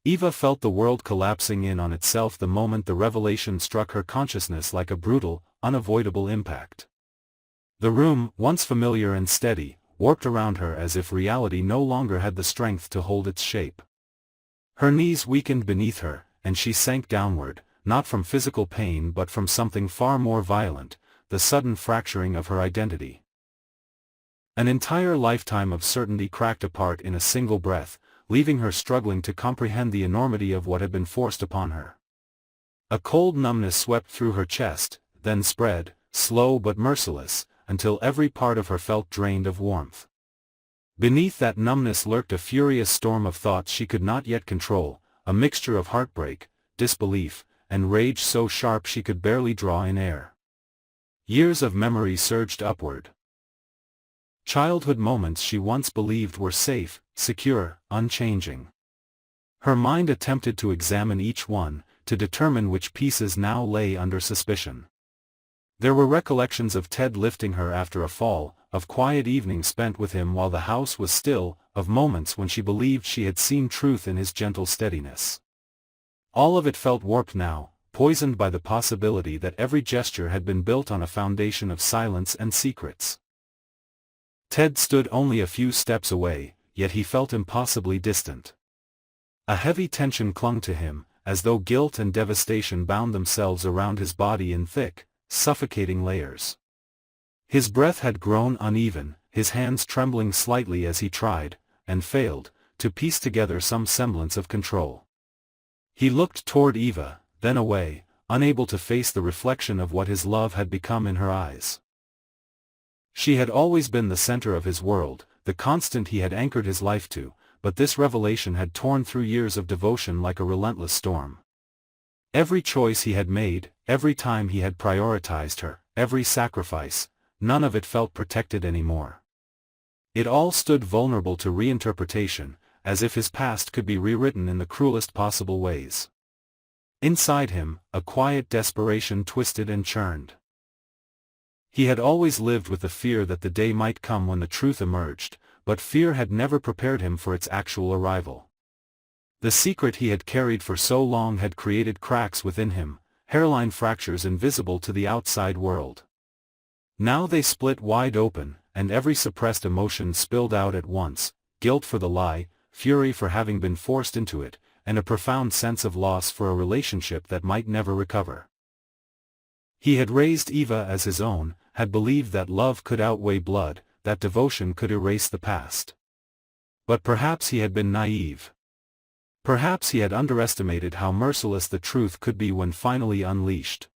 Eva felt the world collapsing in on itself the moment the revelation struck her consciousness like a brutal, unavoidable impact. The room, once familiar and steady, warped around her as if reality no longer had the strength to hold its shape. Her knees weakened beneath her, and she sank downward, not from physical pain but from something far more violent, the sudden fracturing of her identity. An entire lifetime of certainty cracked apart in a single breath, leaving her struggling to comprehend the enormity of what had been forced upon her. A cold numbness swept through her chest, then spread, slow but merciless, until every part of her felt drained of warmth. Beneath that numbness lurked a furious storm of thoughts she could not yet control, a mixture of heartbreak, disbelief, and rage so sharp she could barely draw in air. Years of memory surged upward. Childhood moments she once believed were safe, secure, unchanging. Her mind attempted to examine each one, to determine which pieces now lay under suspicion. There were recollections of Ted lifting her after a fall, of quiet evenings spent with him while the house was still, of moments when she believed she had seen truth in his gentle steadiness. All of it felt warped now, poisoned by the possibility that every gesture had been built on a foundation of silence and secrets. Ted stood only a few steps away, yet he felt impossibly distant. A heavy tension clung to him, as though guilt and devastation bound themselves around his body in thick, suffocating layers. His breath had grown uneven, his hands trembling slightly as he tried, and failed, to piece together some semblance of control. He looked toward Eva, then away, unable to face the reflection of what his love had become in her eyes. She had always been the center of his world, the constant he had anchored his life to, but this revelation had torn through years of devotion like a relentless storm. Every choice he had made, every time he had prioritized her, every sacrifice, none of it felt protected anymore. It all stood vulnerable to reinterpretation, as if his past could be rewritten in the cruelest possible ways. Inside him, a quiet desperation twisted and churned. He had always lived with the fear that the day might come when the truth emerged, but fear had never prepared him for its actual arrival. The secret he had carried for so long had created cracks within him, hairline fractures invisible to the outside world. Now they split wide open, and every suppressed emotion spilled out at once, guilt for the lie, fury for having been forced into it, and a profound sense of loss for a relationship that might never recover. He had raised Eva as his own, had believed that love could outweigh blood, that devotion could erase the past. But perhaps he had been naive. Perhaps he had underestimated how merciless the truth could be when finally unleashed.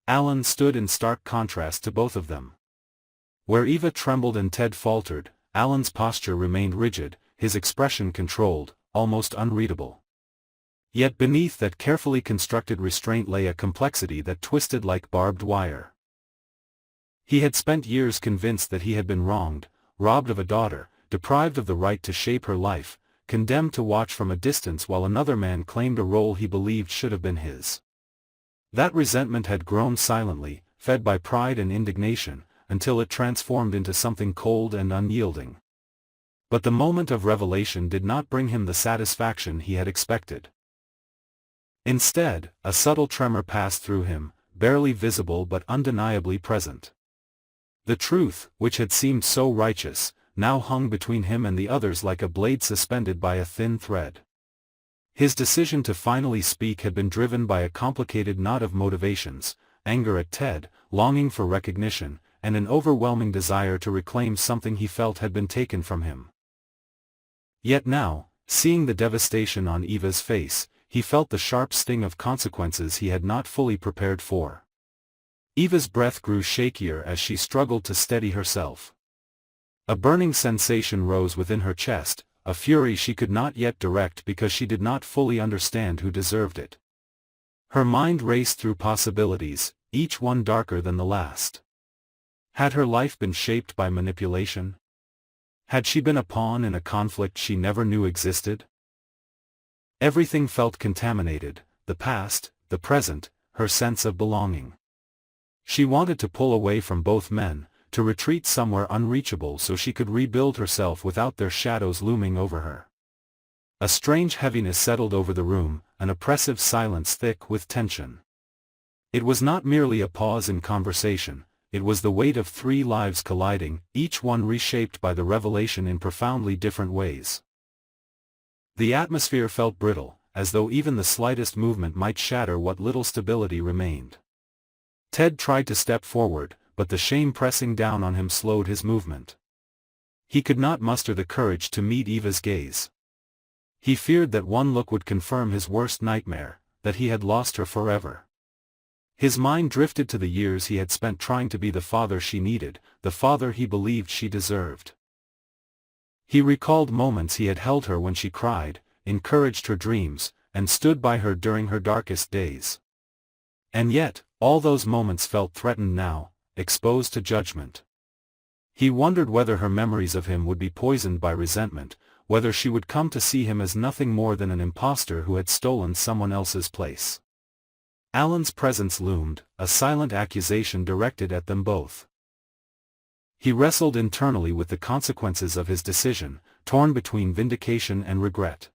Alan stood in stark contrast to both of them. Where Eva trembled and Ted faltered, Alan's posture remained rigid, his expression controlled, almost unreadable. Yet beneath that carefully constructed restraint lay a complexity that twisted like barbed wire. He had spent years convinced that he had been wronged, robbed of a daughter, deprived of the right to shape her life, condemned to watch from a distance while another man claimed a role he believed should have been his. That resentment had grown silently, fed by pride and indignation, until it transformed into something cold and unyielding. But the moment of revelation did not bring him the satisfaction he had expected. Instead, a subtle tremor passed through him, barely visible but undeniably present. The truth, which had seemed so righteous, now hung between him and the others like a blade suspended by a thin thread. His decision to finally speak had been driven by a complicated knot of motivations: anger at Ted, longing for recognition, and an overwhelming desire to reclaim something he felt had been taken from him. Yet now, seeing the devastation on Eva's face, he felt the sharp sting of consequences he had not fully prepared for. Eva's breath grew shakier as she struggled to steady herself. A burning sensation rose within her chest, a fury she could not yet direct because she did not fully understand who deserved it. Her mind raced through possibilities, each one darker than the last. Had her life been shaped by manipulation? Had she been a pawn in a conflict she never knew existed? Everything felt contaminated, the past, the present, her sense of belonging. She wanted to pull away from both men, to retreat somewhere unreachable so she could rebuild herself without their shadows looming over her. A strange heaviness settled over the room, an oppressive silence thick with tension. It was not merely a pause in conversation, it was the weight of 3 lives colliding, each one reshaped by the revelation in profoundly different ways. The atmosphere felt brittle, as though even the slightest movement might shatter what little stability remained. Ted tried to step forward, but the shame pressing down on him slowed his movement. He could not muster the courage to meet Eva's gaze. He feared that one look would confirm his worst nightmare, that he had lost her forever. His mind drifted to the years he had spent trying to be the father she needed, the father he believed she deserved. He recalled moments he had held her when she cried, encouraged her dreams, and stood by her during her darkest days. And yet, all those moments felt threatened now, exposed to judgment. He wondered whether her memories of him would be poisoned by resentment, whether she would come to see him as nothing more than an impostor who had stolen someone else's place. Alan's presence loomed, a silent accusation directed at them both. He wrestled internally with the consequences of his decision, torn between vindication and regret.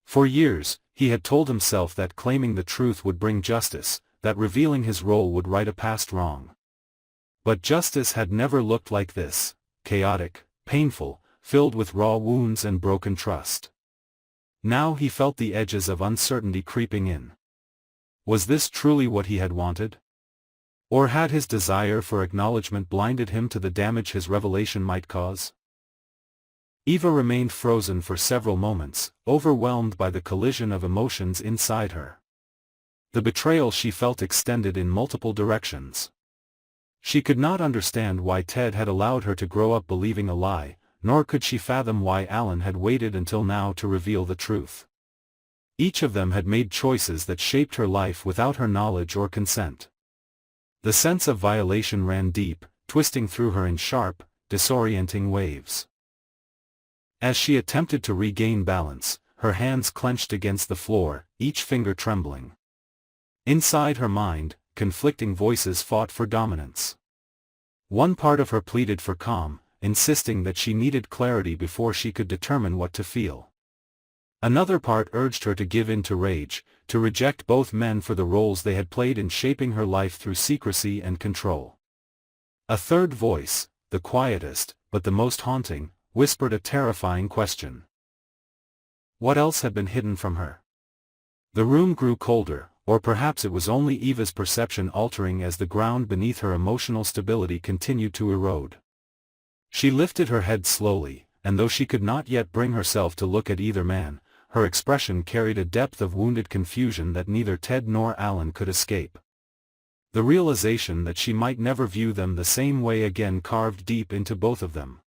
For years, he had told himself that claiming the truth would bring justice, that revealing his role would right a past wrong. But justice had never looked like this, chaotic, painful, filled with raw wounds and broken trust. Now he felt the edges of uncertainty creeping in. Was this truly what he had wanted? Or had his desire for acknowledgement blinded him to the damage his revelation might cause? Eva remained frozen for several moments, overwhelmed by the collision of emotions inside her. The betrayal she felt extended in multiple directions. She could not understand why Ted had allowed her to grow up believing a lie, nor could she fathom why Alan had waited until now to reveal the truth. Each of them had made choices that shaped her life without her knowledge or consent. The sense of violation ran deep, twisting through her in sharp, disorienting waves. As she attempted to regain balance, her hands clenched against the floor, each finger trembling. Inside her mind, conflicting voices fought for dominance. One part of her pleaded for calm, insisting that she needed clarity before she could determine what to feel. Another part urged her to give in to rage, to reject both men for the roles they had played in shaping her life through secrecy and control. A third voice, the quietest, but the most haunting, whispered a terrifying question. What else had been hidden from her? The room grew colder, or perhaps it was only Eva's perception altering as the ground beneath her emotional stability continued to erode. She lifted her head slowly, and though she could not yet bring herself to look at either man, her expression carried a depth of wounded confusion that neither Ted nor Alan could escape. The realization that she might never view them the same way again carved deep into both of them.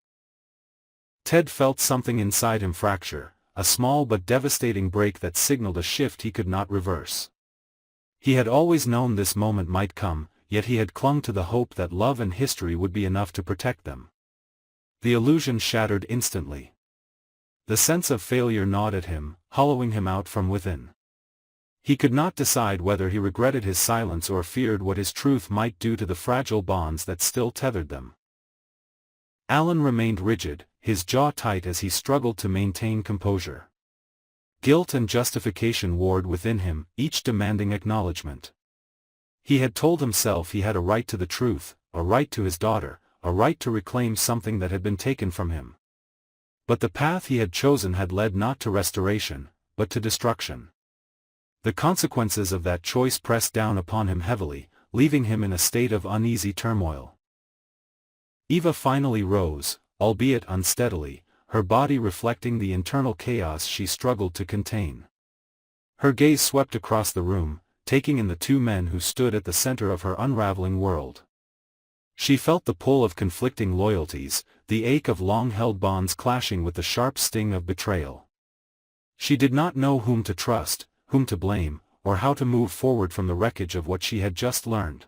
Ted felt something inside him fracture, a small but devastating break that signaled a shift he could not reverse. He had always known this moment might come, yet he had clung to the hope that love and history would be enough to protect them. The illusion shattered instantly. The sense of failure gnawed at him, hollowing him out from within. He could not decide whether he regretted his silence or feared what his truth might do to the fragile bonds that still tethered them. Alan remained rigid, his jaw tight as he struggled to maintain composure. Guilt and justification warred within him, each demanding acknowledgement. He had told himself he had a right to the truth, a right to his daughter, a right to reclaim something that had been taken from him. But the path he had chosen had led not to restoration, but to destruction. The consequences of that choice pressed down upon him heavily, leaving him in a state of uneasy turmoil. Eva finally rose, albeit unsteadily, her body reflecting the internal chaos she struggled to contain. Her gaze swept across the room, taking in the 2 men who stood at the center of her unraveling world. She felt the pull of conflicting loyalties, the ache of long-held bonds clashing with the sharp sting of betrayal. She did not know whom to trust, whom to blame, or how to move forward from the wreckage of what she had just learned.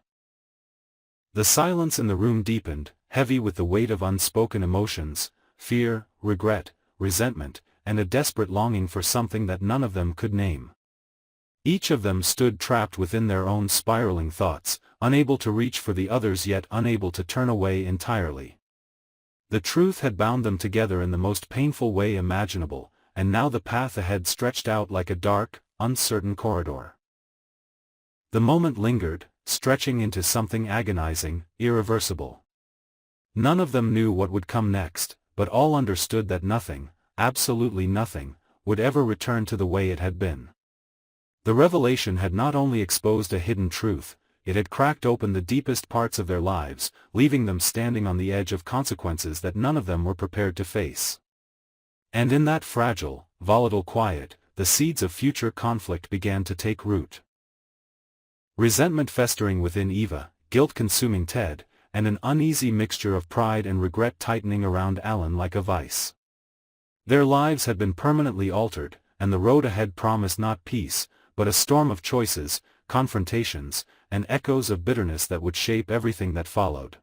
The silence in the room deepened, heavy with the weight of unspoken emotions, fear, regret, resentment, and a desperate longing for something that none of them could name. Each of them stood trapped within their own spiraling thoughts, unable to reach for the others yet unable to turn away entirely. The truth had bound them together in the most painful way imaginable, and now the path ahead stretched out like a dark, uncertain corridor. The moment lingered, stretching into something agonizing, irreversible. None of them knew what would come next, but all understood that nothing, absolutely nothing, would ever return to the way it had been. The revelation had not only exposed a hidden truth, it had cracked open the deepest parts of their lives, leaving them standing on the edge of consequences that none of them were prepared to face. And in that fragile, volatile quiet, the seeds of future conflict began to take root. Resentment festering within Eva, guilt consuming Ted, and an uneasy mixture of pride and regret tightening around Alan like a vice. Their lives had been permanently altered, and the road ahead promised not peace, but a storm of choices, confrontations, and echoes of bitterness that would shape everything that followed.